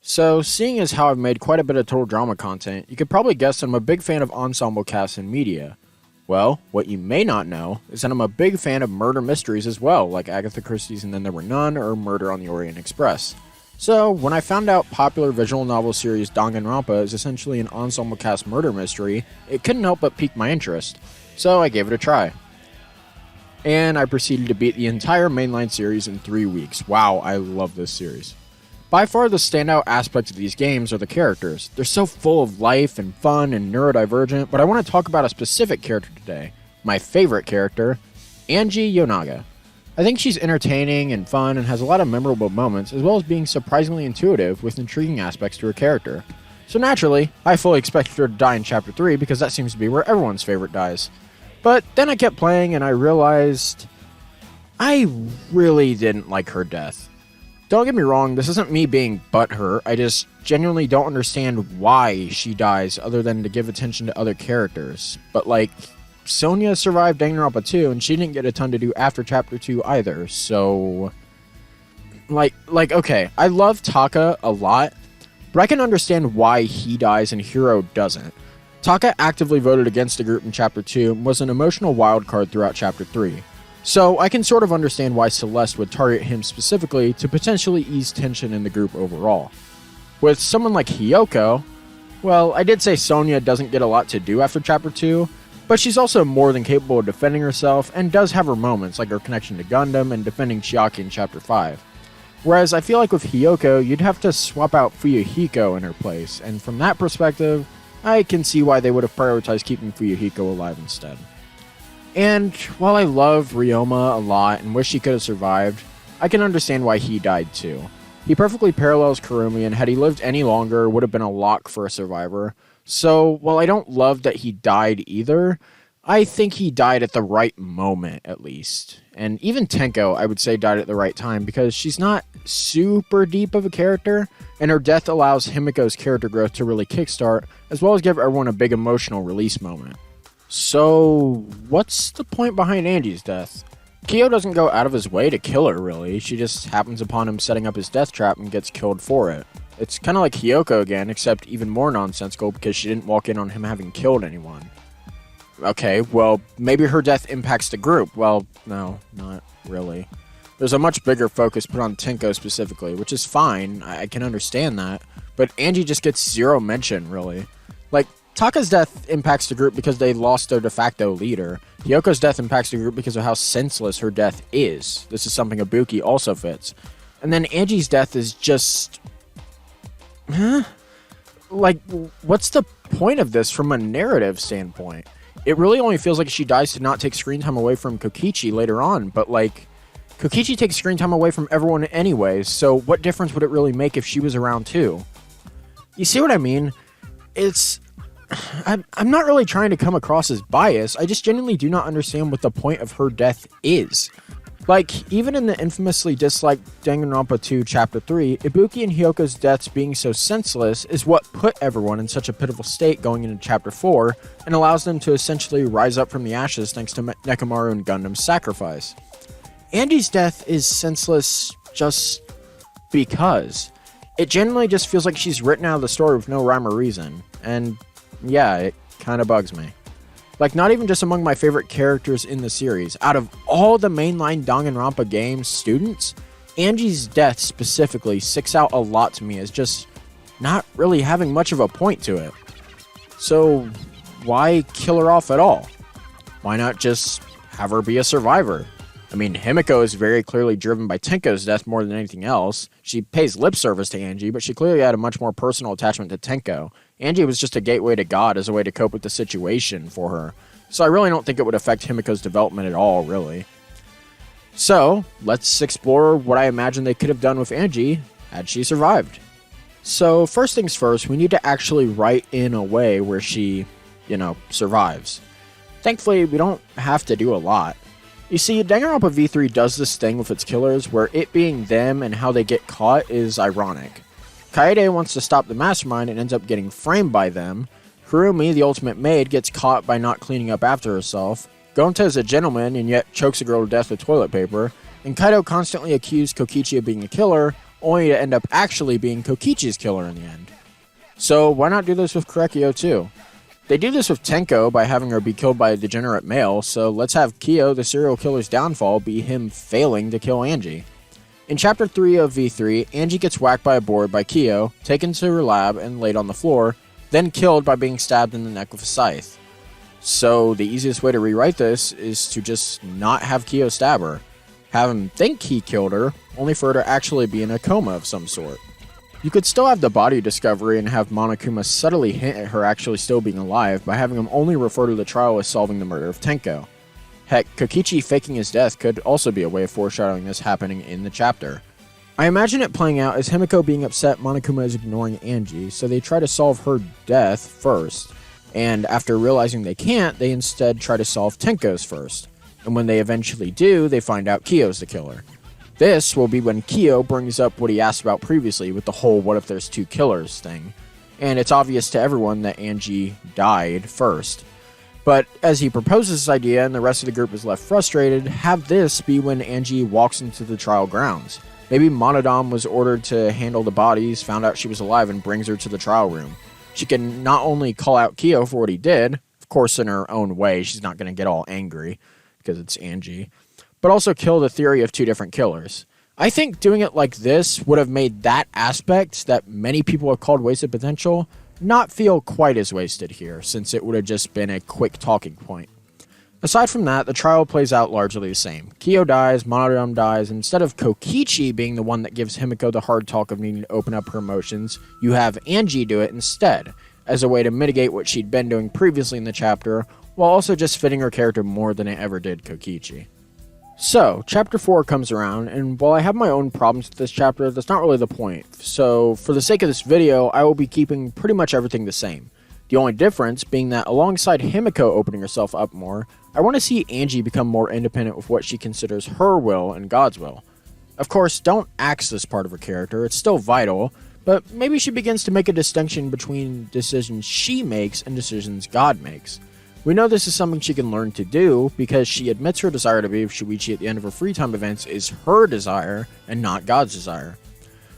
So, seeing as how I've made quite a bit of total drama content, you could probably guess that I'm a big fan of ensemble casts in media. Well, what you may not know is that I'm a big fan of murder mysteries as well, like Agatha Christie's And Then There Were None or Murder on the Orient Express. So, when I found out popular visual novel series Danganronpa is essentially an ensemble cast murder mystery, it couldn't help but pique my interest. So, I gave it a try. And I proceeded to beat the entire mainline series in 3 weeks. Wow, I love this series. By far the standout aspect of these games are the characters. They're so full of life and fun and neurodivergent, but I want to talk about a specific character today. My favorite character, Angie Yonaga. I think she's entertaining and fun and has a lot of memorable moments, as well as being surprisingly intuitive with intriguing aspects to her character. So naturally, I fully expected her to die in Chapter 3 because that seems to be where everyone's favorite dies. But then I kept playing and I realized I really didn't like her death. Don't get me wrong, this isn't me being butthurt, I just genuinely don't understand why she dies other than to give attention to other characters. But like, Sonya survived Danganronpa 2 and she didn't get a ton to do after Chapter 2 either, so... Okay, I love Taka a lot, but I can understand why he dies and Hiro doesn't. Taka actively voted against the group in Chapter 2 and was an emotional wildcard throughout Chapter 3. So I can sort of understand why Celeste would target him specifically to potentially ease tension in the group overall. With someone like Hiyoko, well, I did say Sonya doesn't get a lot to do after Chapter 2, but she's also more than capable of defending herself and does have her moments like her connection to Gundam and defending Chiaki in Chapter 5. Whereas I feel like with Hiyoko, you'd have to swap out Fuyuhiko in her place, and from that perspective, I can see why they would have prioritized keeping Fuyuhiko alive instead. And while I love Ryoma a lot and wish he could have survived, I can understand why he died too. He perfectly parallels Kurumi, and had he lived any longer, would have been a lock for a survivor. So while I don't love that he died either, I think he died at the right moment at least. And even Tenko, I would say, died at the right time because she's not super deep of a character, and her death allows Himiko's character growth to really kickstart, as well as give everyone a big emotional release moment. So, what's the point behind Angie's death? Kyo doesn't go out of his way to kill her, really. She just happens upon him setting up his death trap and gets killed for it. It's kind of like Hiyoko again, except even more nonsensical because she didn't walk in on him having killed anyone. Okay, well, maybe her death impacts the group. Well, no, not really. There's a much bigger focus put on Tenko specifically, which is fine, I can understand that, but Angie just gets zero mention, really. Like, Taka's death impacts the group because they lost their de facto leader. Hyoko's death impacts the group because of how senseless her death is. This is something Ibuki also fits. And then Angie's death is just... Like, what's the point of this from a narrative standpoint? It really only feels like she dies to not take screen time away from Kokichi later on, but like, Kokichi takes screen time away from everyone anyways, so what difference would it really make if she was around too? You see what I mean? I'm not really trying to come across as biased, I just genuinely do not understand what the point of her death is. Like, even in the infamously disliked Danganronpa 2 Chapter 3, Ibuki and Hyoko's deaths being so senseless is what put everyone in such a pitiful state going into Chapter 4, and allows them to essentially rise up from the ashes thanks to Nekomaru and Gundam's sacrifice. Angie's death is senseless just because. It genuinely just feels like she's written out of the story with no rhyme or reason, and yeah, it kinda bugs me. Like, not even just among my favorite characters in the series. Out of all the mainline Danganronpa games students, Angie's death specifically sticks out a lot to me as just not really having much of a point to it. So, why kill her off at all? Why not just have her be a survivor? I mean, Himiko is very clearly driven by Tenko's death more than anything else. She pays lip service to Angie, but she clearly had a much more personal attachment to Tenko. Angie was just a gateway to God as a way to cope with the situation for her. So I really don't think it would affect Himiko's development at all, really. So, let's explore what I imagine they could have done with Angie had she survived. So, first things first, we need to actually write in a way where she, survives. Thankfully, we don't have to do a lot. You see, Danganronpa V3 does this thing with its killers where it being them and how they get caught is ironic. Kaede wants to stop the mastermind and ends up getting framed by them. Kurumi, the ultimate maid, gets caught by not cleaning up after herself. Gonta is a gentleman and yet chokes a girl to death with toilet paper. And Kaido constantly accused Kokichi of being a killer, only to end up actually being Kokichi's killer in the end. So why not do this with Korekiyo too? They do this with Tenko by having her be killed by a degenerate male, so let's have Kiyo, the serial killer's downfall, be him failing to kill Angie. In Chapter 3 of V3, Angie gets whacked by a board by Kiyo, taken to her lab and laid on the floor, then killed by being stabbed in the neck with a scythe. So the easiest way to rewrite this is to just not have Kiyo stab her. Have him think he killed her, only for her to actually be in a coma of some sort. You could still have the body discovery and have Monokuma subtly hint at her actually still being alive by having him only refer to the trial as solving the murder of Tenko. Heck, Kokichi faking his death could also be a way of foreshadowing this happening in the chapter. I imagine it playing out as Himiko being upset Monokuma is ignoring Angie, so they try to solve her death first, and after realizing they can't, they instead try to solve Tenko's first. And when they eventually do, they find out Kiyo's the killer. This will be when Kiyo brings up what he asked about previously with the whole what if there's two killers thing. And it's obvious to everyone that Angie died first. But as he proposes this idea and the rest of the group is left frustrated, have this be when Angie walks into the trial grounds. Maybe Monodam was ordered to handle the bodies, found out she was alive, and brings her to the trial room. She can not only call out Kiyo for what he did, of course in her own way, she's not going to get all angry, because it's Angie, but also kill the theory of two different killers. I think doing it like this would have made that aspect that many people have called wasted potential not feel quite as wasted here, since it would have just been a quick talking point. Aside from that, the trial plays out largely the same. Kiyo dies, Monodam dies, and instead of Kokichi being the one that gives Himiko the hard talk of needing to open up her emotions, you have Angie do it instead, as a way to mitigate what she'd been doing previously in the chapter, while also just fitting her character more than it ever did Kokichi. So, Chapter 4 comes around, and while I have my own problems with this chapter, that's not really the point. So, for the sake of this video, I will be keeping pretty much everything the same. The only difference being that alongside Himiko opening herself up more, I want to see Angie become more independent with what she considers her will and God's will. Of course, don't axe this part of her character, it's still vital, but maybe she begins to make a distinction between decisions she makes and decisions God makes. We know this is something she can learn to do because she admits her desire to be with Shuichi at the end of her free time events is her desire and not God's desire.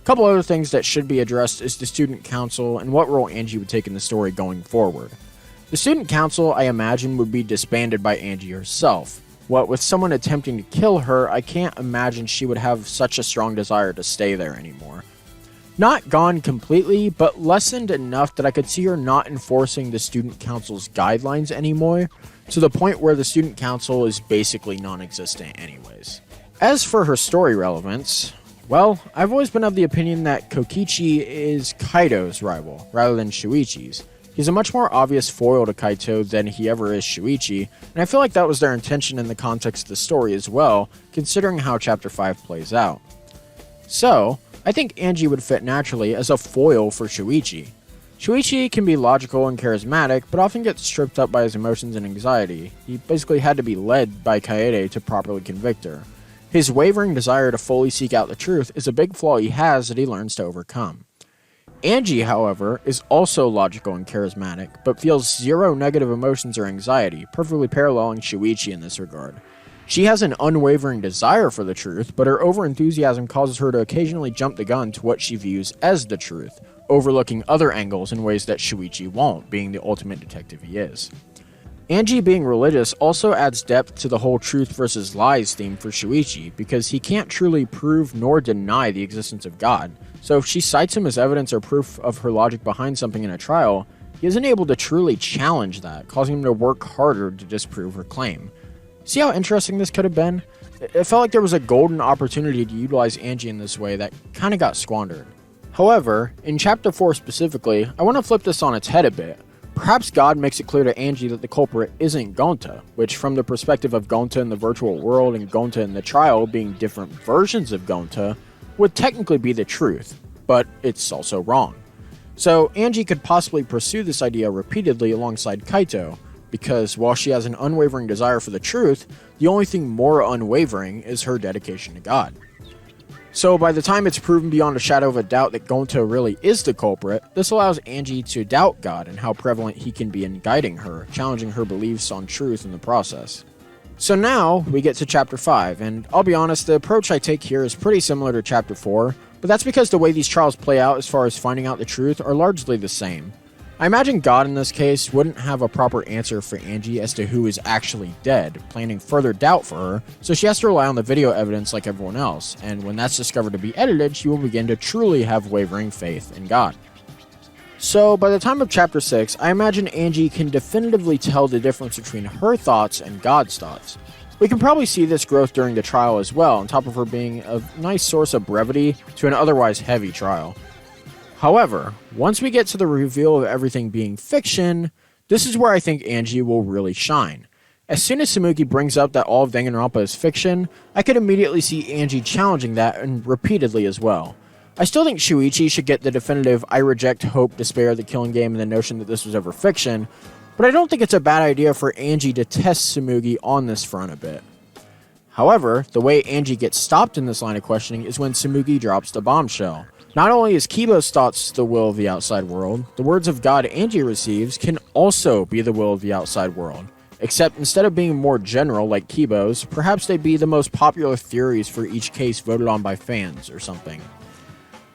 A couple other things that should be addressed is the student council and what role Angie would take in the story going forward. The student council, I imagine, would be disbanded by Angie herself. What with someone attempting to kill her, I can't imagine she would have such a strong desire to stay there anymore. Not gone completely, but lessened enough that I could see her not enforcing the student council's guidelines anymore, to the point where the student council is basically non-existent anyways. As for her story relevance, well, I've always been of the opinion that Kokichi is Kaito's rival, rather than Shuichi's. He's a much more obvious foil to Kaito than he ever is Shuichi, and I feel like that was their intention in the context of the story as well, considering how Chapter 5 plays out. So, I think Angie would fit naturally as a foil for Shuichi. Shuichi can be logical and charismatic, but often gets stripped up by his emotions and anxiety. He basically had to be led by Kaede to properly convict her. His wavering desire to fully seek out the truth is a big flaw he has that he learns to overcome. Angie, however, is also logical and charismatic, but feels zero negative emotions or anxiety, perfectly paralleling Shuichi in this regard. She has an unwavering desire for the truth, but her overenthusiasm causes her to occasionally jump the gun to what she views as the truth, overlooking other angles in ways that Shuichi won't, being the ultimate detective he is. Angie being religious also adds depth to the whole truth versus lies theme for Shuichi, because he can't truly prove nor deny the existence of God, so if she cites him as evidence or proof of her logic behind something in a trial, he isn't able to truly challenge that, causing him to work harder to disprove her claim. See how interesting this could have been? It felt like there was a golden opportunity to utilize Angie in this way that kind of got squandered. However, in Chapter 4 specifically, I want to flip this on its head a bit. Perhaps God makes it clear to Angie that the culprit isn't Gonta, which from the perspective of Gonta in the virtual world and Gonta in the trial being different versions of Gonta, would technically be the truth, but it's also wrong. So Angie could possibly pursue this idea repeatedly alongside Kaito, because while she has an unwavering desire for the truth, the only thing more unwavering is her dedication to God. So by the time it's proven beyond a shadow of a doubt that Gonta really is the culprit, this allows Angie to doubt God and how prevalent he can be in guiding her, challenging her beliefs on truth in the process. So now we get to Chapter 5, and I'll be honest, the approach I take here is pretty similar to Chapter 4, but that's because the way these trials play out as far as finding out the truth are largely the same. I imagine God in this case wouldn't have a proper answer for Angie as to who is actually dead, planting further doubt for her, so she has to rely on the video evidence like everyone else, and when that's discovered to be edited, she will begin to truly have wavering faith in God. So, by the time of Chapter 6, I imagine Angie can definitively tell the difference between her thoughts and God's thoughts. We can probably see this growth during the trial as well, on top of her being a nice source of brevity to an otherwise heavy trial. However, once we get to the reveal of everything being fiction, this is where I think Angie will really shine. As soon as Tsumugi brings up that all of Danganronpa is fiction, I could immediately see Angie challenging that and repeatedly as well. I still think Shuichi should get the definitive I reject hope, despair, the killing game, and the notion that this was ever fiction, but I don't think it's a bad idea for Angie to test Tsumugi on this front a bit. However, the way Angie gets stopped in this line of questioning is when Tsumugi drops the bombshell. Not only is Kibo's thoughts the will of the outside world, the words of God Angie receives can also be the will of the outside world. Except instead of being more general like Kibo's, perhaps they'd be the most popular theories for each case voted on by fans or something.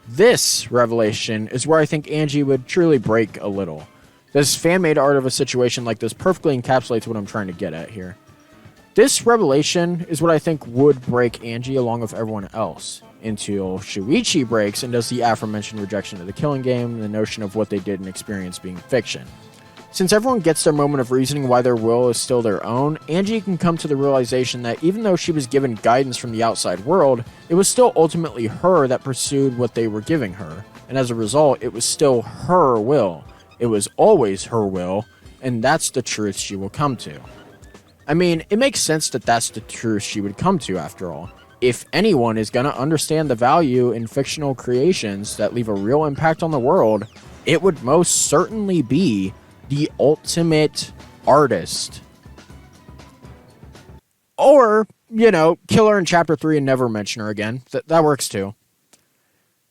This revelation is where I think Angie would truly break a little. This fan-made art of a situation like this perfectly encapsulates what I'm trying to get at here. This revelation is what I think would break Angie along with everyone else, until Shuichi breaks and does the aforementioned rejection of the killing game and the notion of what they did and experienced being fiction. Since everyone gets their moment of reasoning why their will is still their own, Angie can come to the realization that even though she was given guidance from the outside world, it was still ultimately her that pursued what they were giving her, and as a result, it was still her will. It was always her will, and that's the truth she will come to. I mean, it makes sense that that's the truth she would come to after all. If anyone is going to understand the value in fictional creations that leave a real impact on the world, it would most certainly be the ultimate artist. Or, kill her in Chapter 3 and never mention her again. That works too.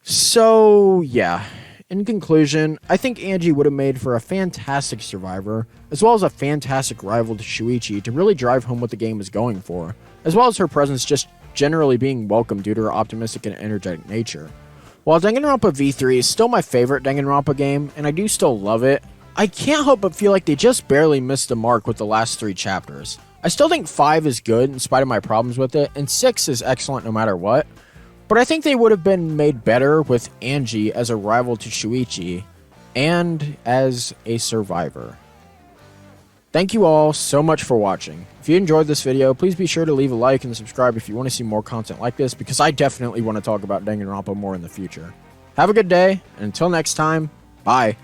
So, yeah. In conclusion, I think Angie would have made for a fantastic survivor, as well as a fantastic rival to Shuichi to really drive home what the game was going for, as well as her presence just generally being welcome due to her optimistic and energetic nature. While Danganronpa V3 is still my favorite Danganronpa game, and I do still love it, I can't help but feel like they just barely missed the mark with the last 3 chapters. I still think 5 is good in spite of my problems with it, and 6 is excellent no matter what, but I think they would have been made better with Angie as a rival to Shuichi, and as a survivor. Thank you all so much for watching. If you enjoyed this video, please be sure to leave a like and subscribe if you want to see more content like this, because I definitely want to talk about Danganronpa more in the future. Have a good day, and until next time, bye.